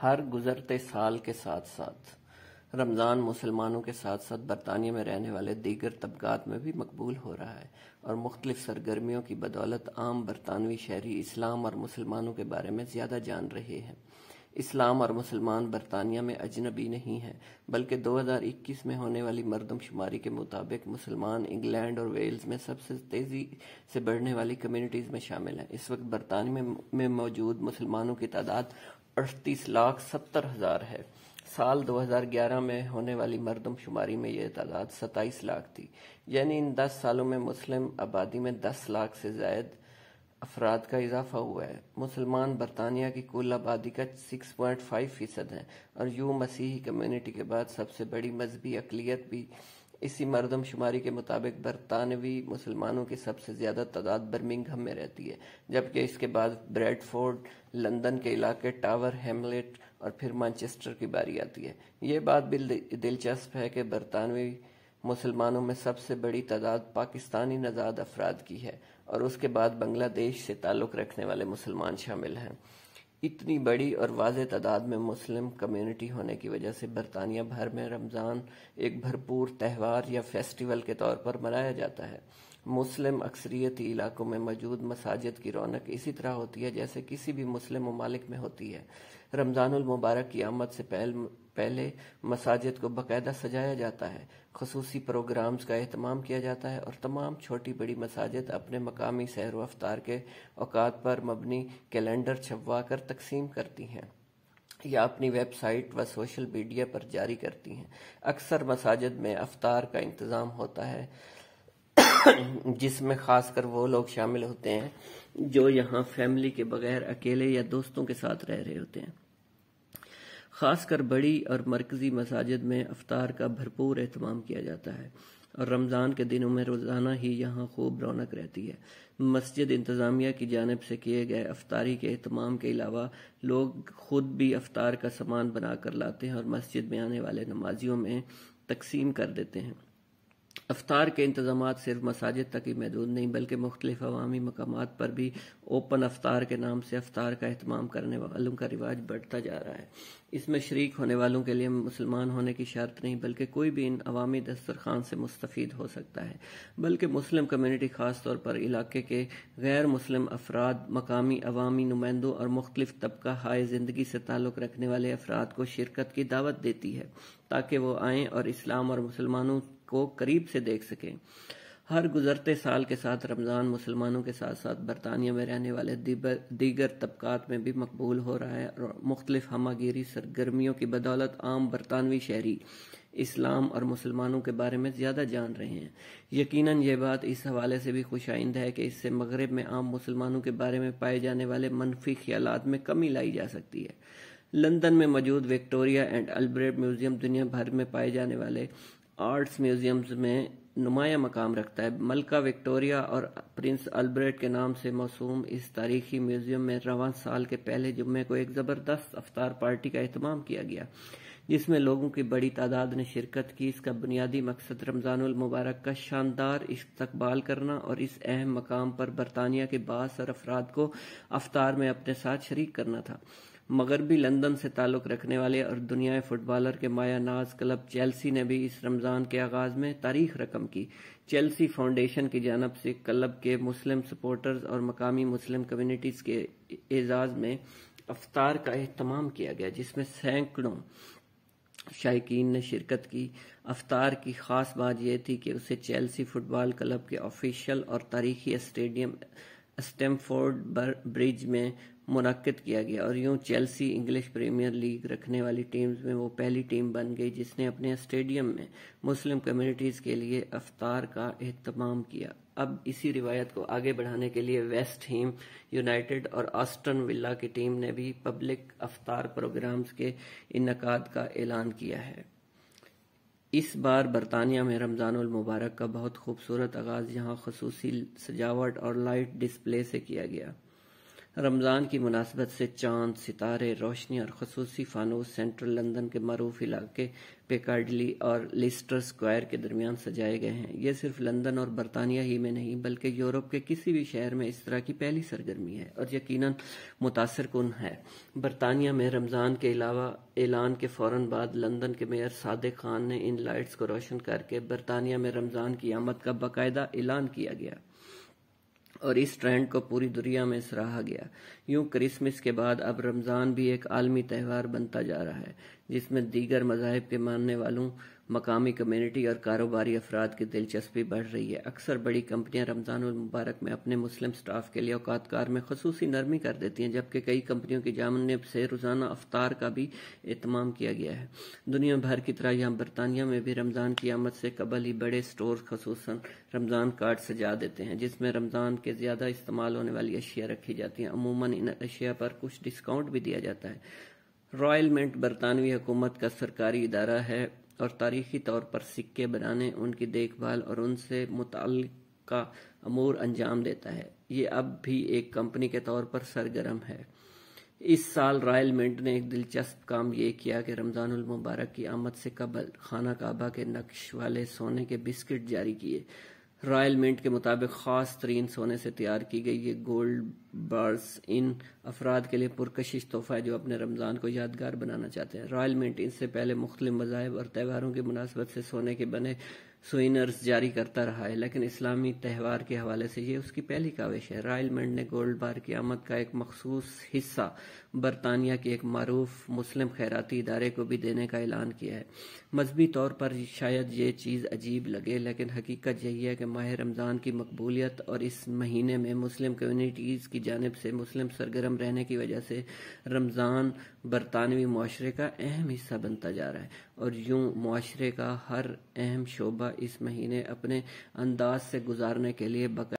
ہر گزرتے سال کے ساتھ ساتھ رمضان مسلمانوں کے ساتھ ساتھ برطانیہ میں رہنے والے دیگر طبقات میں بھی مقبول ہو رہا ہے اور مختلف سرگرمیوں کی بدولت عام برطانوی شہری اسلام اور مسلمانوں کے بارے میں زیادہ جان رہے ہیں۔ اسلام اور مسلمان برطانیہ میں اجنبی نہیں ہیں، بلکہ 2021 میں ہونے والی مردم شماری کے مطابق مسلمان انگلینڈ اور ویلز میں سب سے تیزی سے بڑھنے والی کمیونٹیز میں شامل ہیں۔ اس وقت برطانیہ میں موجود مسلمانوں کی تعداد 38,70,000 ہے۔ سال 2011 میں ہونے والی مردم شماری میں یہ تعداد 27 لاکھ تھی، یعنی ان 10 سالوں میں مسلم آبادی میں 10 لاکھ سے زائد افراد کا اضافہ ہوا ہے۔ مسلمان برطانیہ کی کل آبادی کا 6.5% ہیں اور یوں مسیحی کمیونٹی کے بعد سب سے بڑی مذہبی اقلیت بھی۔ اسی مردم شماری کے مطابق برطانوی مسلمانوں کی سب سے زیادہ تعداد برمنگھم میں رہتی ہے، جبکہ اس کے بعد بریڈ فورڈ، لندن کے علاقے ٹاور ہیملیٹ اور پھر مانچسٹر کی باری آتی ہے۔ یہ بات بھی دلچسپ ہے کہ برطانوی مسلمانوں میں سب سے بڑی تعداد پاکستانی نژاد افراد کی ہے اور اس کے بعد بنگلہ دیش سے تعلق رکھنے والے مسلمان شامل ہیں۔ اتنی بڑی اور واضح تعداد میں مسلم کمیونٹی ہونے کی وجہ سے برطانیہ بھر میں رمضان ایک بھرپور تہوار یا فیسٹیول کے طور پر منایا جاتا ہے۔ مسلم اکثریتی علاقوں میں موجود مساجد کی رونق اسی طرح ہوتی ہے جیسے کسی بھی مسلم ممالک میں ہوتی ہے۔ رمضان المبارک کی آمد سے پہلے مساجد کو باقاعدہ سجایا جاتا ہے، خصوصی پروگرامز کا اہتمام کیا جاتا ہے اور تمام چھوٹی بڑی مساجد اپنے مقامی سحر و افطار کے اوقات پر مبنی کیلنڈر چھپوا کر تقسیم کرتی ہیں یا اپنی ویب سائٹ و سوشل میڈیا پر جاری کرتی ہیں۔ اکثر مساجد میں افطار کا انتظام ہوتا ہے جس میں خاص کر وہ لوگ شامل ہوتے ہیں جو یہاں فیملی کے بغیر اکیلے یا دوستوں کے ساتھ رہ رہے ہوتے ہیں۔ خاص کر بڑی اور مرکزی مساجد میں افطار کا بھرپور اہتمام کیا جاتا ہے اور رمضان کے دنوں میں روزانہ ہی یہاں خوب رونق رہتی ہے۔ مسجد انتظامیہ کی جانب سے کیے گئے افطاری کے اہتمام کے علاوہ لوگ خود بھی افطار کا سامان بنا کر لاتے ہیں اور مسجد میں آنے والے نمازیوں میں تقسیم کر دیتے ہیں۔ افطار کے انتظامات صرف مساجد تک ہی محدود نہیں بلکہ مختلف عوامی مقامات پر بھی اوپن افطار کے نام سے افطار کا اہتمام کرنے والوں کا رواج بڑھتا جا رہا ہے۔ اس میں شریک ہونے والوں کے لیے مسلمان ہونے کی شرط نہیں بلکہ کوئی بھی ان عوامی دسترخوان سے مستفید ہو سکتا ہے، بلکہ مسلم کمیونٹی خاص طور پر علاقے کے غیر مسلم افراد، مقامی عوامی نمائندوں اور مختلف طبقہ ہائے زندگی سے تعلق رکھنے والے افراد کو شرکت کی دعوت دیتی ہے تاکہ وہ آئیں اور اسلام اور مسلمانوں کو قریب سے دیکھ سکیں۔ ہر گزرتے سال کے ساتھ رمضان مسلمانوں کے ساتھ ساتھ برطانیہ میں رہنے والے دیگر طبقات میں بھی مقبول ہو رہا ہے اور مختلف ہمہ گیری سرگرمیوں کی بدولت عام برطانوی شہری اسلام اور مسلمانوں کے بارے میں زیادہ جان رہے ہیں۔ یقیناً یہ بات اس حوالے سے بھی خوش آئند ہے کہ اس سے مغرب میں عام مسلمانوں کے بارے میں پائے جانے والے منفی خیالات میں کمی لائی جا سکتی ہے۔ لندن میں موجود وکٹوریہ اینڈ البرٹ میوزیم دنیا بھر میں پائے جانے والے آرٹس میوزیمز میں نمایاں مقام رکھتا ہے۔ ملکہ وکٹوریہ اور پرنس البرٹ کے نام سے موسوم اس تاریخی میوزیم میں رواں سال کے پہلے جمعے کو ایک زبردست افطار پارٹی کا اہتمام کیا گیا جس میں لوگوں کی بڑی تعداد نے شرکت کی۔ اس کا بنیادی مقصد رمضان المبارک کا شاندار استقبال کرنا اور اس اہم مقام پر برطانیہ کے بااثر افراد کو افطار میں اپنے ساتھ شریک کرنا تھا۔ مغربی لندن سے تعلق رکھنے والے اور دنیائے فٹ بالر کے مایہ ناز کلب چیلسی نے بھی اس رمضان کے آغاز میں تاریخ رقم کی۔ چیلسی فاؤنڈیشن کی جانب سے کلب کے مسلم سپورٹرز اور مقامی مسلم کمیونٹیز کے اعزاز میں افطار کا اہتمام کیا گیا جس میں سینکڑوں شائقین نے شرکت کی۔ افطار کی خاص بات یہ تھی کہ اسے چیلسی فٹ بال کلب کے آفیشیل اور تاریخی اسٹیڈیم اسٹیمفورڈ برج میں منعقد کیا گیا اور یوں چیلسی انگلش پریمیئر لیگ رکھنے والی ٹیمز میں وہ پہلی ٹیم بن گئی جس نے اپنے اسٹیڈیم میں مسلم کمیونٹیز کے لیے افطار کا اہتمام کیا۔ اب اسی روایت کو آگے بڑھانے کے لیے ویسٹ ہیم یونائیٹڈ اور آسٹن ولا کی ٹیم نے بھی پبلک افطار پروگرامز کے انعقاد کا اعلان کیا ہے۔ اس بار برطانیہ میں رمضان المبارک کا بہت خوبصورت آغاز یہاں خصوصی سجاوٹ اور لائٹ ڈسپلے سے کیا گیا۔ رمضان کی مناسبت سے چاند، ستارے، روشنی اور خصوصی فانوس سینٹرل لندن کے معروف علاقے پیکاڈیلی اور لیسٹر اسکوائر کے درمیان سجائے گئے ہیں۔ یہ صرف لندن اور برطانیہ ہی میں نہیں بلکہ یورپ کے کسی بھی شہر میں اس طرح کی پہلی سرگرمی ہے اور یقیناً متاثر کن ہے۔ برطانیہ میں رمضان کے اعلان کے فوراً بعد لندن کے میئر صادق خان نے ان لائٹس کو روشن کر کے برطانیہ میں رمضان کی آمد کا باقاعدہ اعلان کیا گیا اور اس ٹرینڈ کو پوری دنیا میں سراہا گیا۔ یوں کرسمس کے بعد اب رمضان بھی ایک عالمی تہوار بنتا جا رہا ہے جس میں دیگر مذاہب کے ماننے والوں، مقامی کمیونٹی اور کاروباری افراد کی دلچسپی بڑھ رہی ہے۔ اکثر بڑی کمپنیاں رمضان المبارک میں اپنے مسلم سٹاف کے لیے اوقات کار میں خصوصی نرمی کر دیتی ہیں، جبکہ کئی کمپنیوں کی جانب سے روزانہ افطار کا بھی اہتمام کیا گیا ہے۔ دنیا بھر کی طرح یہاں برطانیہ میں بھی رمضان کی آمد سے قبل ہی بڑے سٹورز خصوصاً رمضان کارڈ سجا دیتے ہیں جس میں رمضان کے زیادہ استعمال ہونے والی اشیاء رکھی جاتی ہیں۔ عموماً ان اشیاء پر کچھ ڈسکاؤنٹ بھی دیا جاتا ہے۔ رائل منٹ برطانوی حکومت کا سرکاری ادارہ ہے اور تاریخی طور پر سکے بنانے، ان کی دیکھ بھال اور ان سے متعلقہ امور انجام دیتا ہے۔ یہ اب بھی ایک کمپنی کے طور پر سرگرم ہے۔ اس سال رائل منٹ نے ایک دلچسپ کام یہ کیا کہ رمضان المبارک کی آمد سے قبل خانہ کعبہ کے نقش والے سونے کے بسکٹ جاری کیے۔ رائل منٹ کے مطابق خاص ترین سونے سے تیار کی گئی یہ گولڈ بارز ان افراد کے لیے پرکشش تحفہ ہے جو اپنے رمضان کو یادگار بنانا چاہتے ہیں۔ رائل منٹ ان سے پہلے مختلف مذاہب اور تہواروں کی مناسبت سے سونے کے بنے سوینرز جاری کرتا رہا ہے، لیکن اسلامی تہوار کے حوالے سے یہ اس کی پہلی کاوش ہے۔ رائل منٹ نے گولڈ بار کی آمد کا ایک مخصوص حصہ برطانیہ کے ایک معروف مسلم خیراتی ادارے کو بھی دینے کا اعلان کیا ہے۔ مذہبی طور پر شاید یہ چیز عجیب لگے، لیکن حقیقت یہی ہے کہ ماہ رمضان کی مقبولیت اور اس مہینے میں مسلم کمیونٹیز کی جانب سے مسلم سرگرم رہنے کی وجہ سے رمضان برطانوی معاشرے کا اہم حصہ بنتا جا رہا ہے، اور یوں معاشرے کا ہر اہم شعبہ اس مہینے اپنے انداز سے گزارنے کے لیے